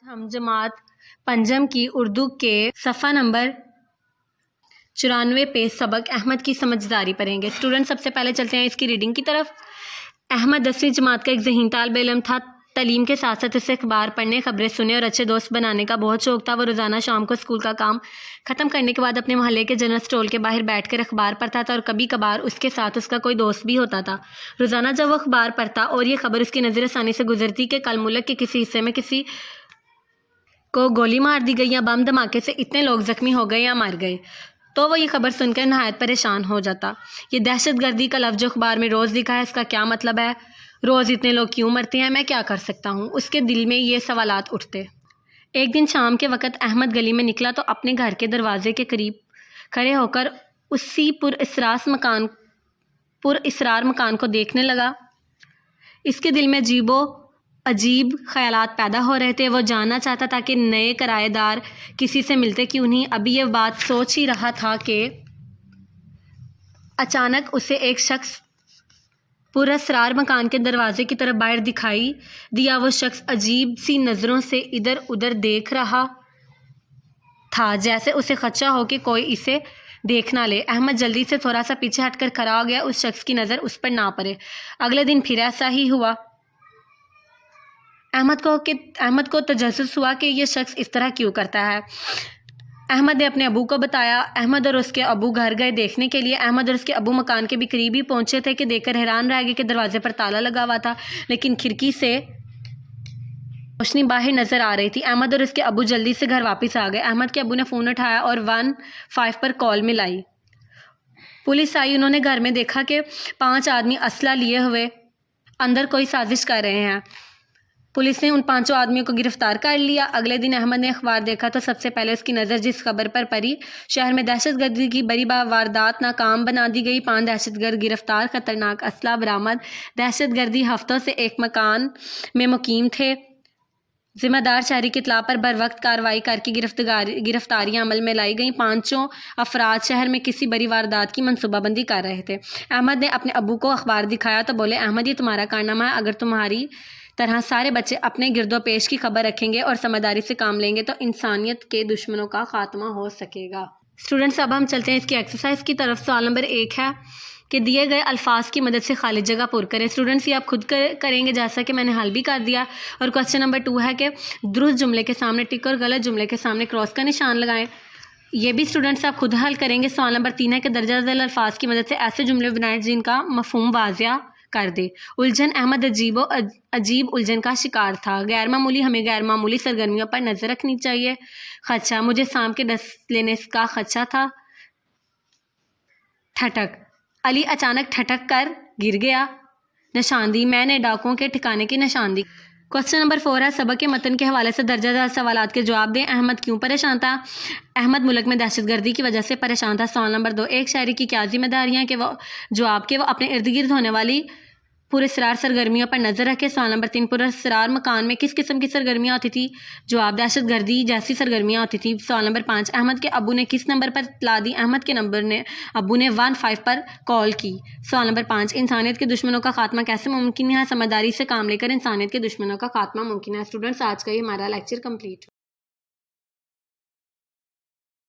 ہم جماعت پنجم کی اردو کے صفحہ نمبر 94 پہ سبق احمد کی سمجھداری پڑھیں گے۔ اسٹوڈنٹ سب سے پہلے چلتے ہیں اس کی ریڈنگ کی طرف۔ احمد 10ویں جماعت کا ایک ذہین طالب علم تھا۔ تعلیم کے ساتھ ساتھ اسے اخبار پڑھنے، خبریں سننے اور اچھے دوست بنانے کا بہت شوق تھا۔ وہ روزانہ شام کو اسکول کا کام ختم کرنے کے بعد اپنے محلے کے جنرل اسٹور کے باہر بیٹھ کر اخبار پڑھتا تھا اور کبھی کبھار اس کے ساتھ اس کا کوئی دوست بھی ہوتا تھا۔ روزانہ جب وہ اخبار پڑھتا اور یہ خبر اس کی نظر ثانی سے گزرتی کہ کل ملک کے کسی حصے میں کسی کو گولی مار دی گئی یا بم دھماکے سے اتنے لوگ زخمی ہو گئے یا مر گئے، تو وہ یہ خبر سن کر نہایت پریشان ہو جاتا۔ یہ دہشت گردی کا لفظ جو اخبار میں روز لکھا ہے، اس کا کیا مطلب ہے؟ روز اتنے لوگ کیوں مرتے ہیں؟ میں کیا کر سکتا ہوں؟ اس کے دل میں یہ سوالات اٹھتے۔ ایک دن شام کے وقت احمد گلی میں نکلا تو اپنے گھر کے دروازے کے قریب کھڑے ہو کر اسی پراسرار مکان کو دیکھنے لگا۔ اس کے دل میں عجیب خیالات پیدا ہو رہے تھے۔ وہ جاننا چاہتا تھا کہ نئے کرایہ دار کسی سے ملتے کیوں نہیں۔ ابھی یہ بات سوچ ہی رہا تھا کہ اچانک اسے ایک شخص پراسرار مکان کے دروازے کی طرف باہر دکھائی دیا۔ وہ شخص عجیب سی نظروں سے ادھر ادھر دیکھ رہا تھا، جیسے اسے خدشہ ہو کہ کوئی اسے دیکھ نہ لے۔ احمد جلدی سے تھوڑا سا پیچھے ہٹ کر کھڑا ہو گیا، اس شخص کی نظر اس پر نہ پڑے۔ اگلے دن پھر ایسا ہی ہوا۔ احمد کو تجسس ہوا کہ یہ شخص اس طرح کیوں کرتا ہے۔ احمد نے اپنے ابو کو بتایا۔ احمد اور اس کے ابو گھر گئے دیکھنے کے لیے۔ احمد اور اس کے ابو مکان کے بھی قریب ہی پہنچے تھے کہ دیکھ کر حیران رہ گئے کہ دروازے پر تالا لگا ہوا تھا، لیکن کھڑکی سے روشنی باہر نظر آ رہی تھی۔ احمد اور اس کے ابو جلدی سے گھر واپس آ گئے۔ احمد کے ابو نے فون اٹھایا اور 15 پر کال ملائی۔ پولیس آئی۔ انہوں نے گھر میں دیکھا کہ 5 آدمی اسلحہ لیے ہوئے اندر کوئی سازش کر رہے ہیں۔ پولیس نے ان 5 آدمیوں کو گرفتار کر لیا۔ اگلے دن احمد نے اخبار دیکھا تو سب سے پہلے اس کی نظر جس خبر پر پڑی، شہر میں دہشت گردی کی بڑی واردات ناکام بنا دی گئی، 5 دہشت گرد گرفتار، خطرناک اسلحہ برآمد۔ دہشت گردی ہفتوں سے ایک مکان میں مقیم تھے۔ ذمہ دار شہری کی اطلاع پر بروقت کارروائی کر کے گرفتاریاں عمل میں لائی گئیں۔ 5 افراد شہر میں کسی بڑی واردات کی منصوبہ بندی کر رہے تھے۔ احمد نے اپنے ابو کو اخبار دکھایا تو بولے، احمد یہ تمہارا کارنامہ ہے۔ اگر تمہاری طرح سارے بچے اپنے گرد و پیش کی خبر رکھیں گے اور سمجھداری سے کام لیں گے تو انسانیت کے دشمنوں کا خاتمہ ہو سکے گا۔ اسٹوڈنٹس اب ہم چلتے ہیں اس کی ایکسرسائز کی طرف۔ سوال نمبر 1 ہے کہ دیے گئے الفاظ کی مدد سے خالی جگہ پر کریں۔ اسٹوڈنٹس یہ آپ خود کریں گے جیسا کہ میں نے حل بھی کر دیا۔ اور کوسچن نمبر 2 ہے کہ درست جملے کے سامنے ٹک اور غلط جملے کے سامنے کراس کا نشان لگائیں۔ یہ بھی اسٹوڈنٹس آپ خود حل کریں گے۔ سوال نمبر 3 ہے کہ درجہ ذیل الفاظ کی مدد سے ایسے جملے بنائیں جن کا مفہوم واضح کر دے۔ الجھن: احمد عجیب الجھن کا شکار تھا۔ غیر معمولی: ہمیں غیر معمولی سرگرمیوں پر نظر رکھنی چاہیے۔ خدشہ: مجھے سانپ کے ڈس لینے کا خدشہ تھا۔ ٹھٹک: علی اچانک ٹھٹک کر گر گیا۔ نشاندہی: میں نے ڈاکوؤں کے ٹھکانے کی نشاندہی۔ کوسچن نمبر 4 ہے کہ سبق کے متن کے حوالے سے درجہ ذیل سوالات کے جواب دیں۔ احمد کیوں پریشان تھا؟ احمد ملک میں دہشت گردی کی وجہ سے پریشان تھا۔ سوال نمبر 2 ایک شہری کی کیا ذمہ داریاں ہیں؟ جواب کہ وہ اپنے ارد گرد ہونے والی پراسرار سرگرمیوں پر نظر رکھے۔ سوال نمبر 3 پراسرار مکان میں کس قسم کی سرگرمیاں ہوتی تھی؟ جواب دہشت گردی جیسی سرگرمیاں ہوتی تھی۔ سوال نمبر 5 احمد کے ابو نے کس نمبر پر اطلاع دی؟ احمد کے ابو نے 15 پر کال کی۔ سوال نمبر 5 انسانیت کے دشمنوں کا خاتمہ کیسے ممکن ہے؟ سمجھداری سے کام لے کر انسانیت کے دشمنوں کا خاتمہ ممکن ہے۔ اسٹوڈنٹس آج کا یہ ہمارا لیکچر کمپلیٹ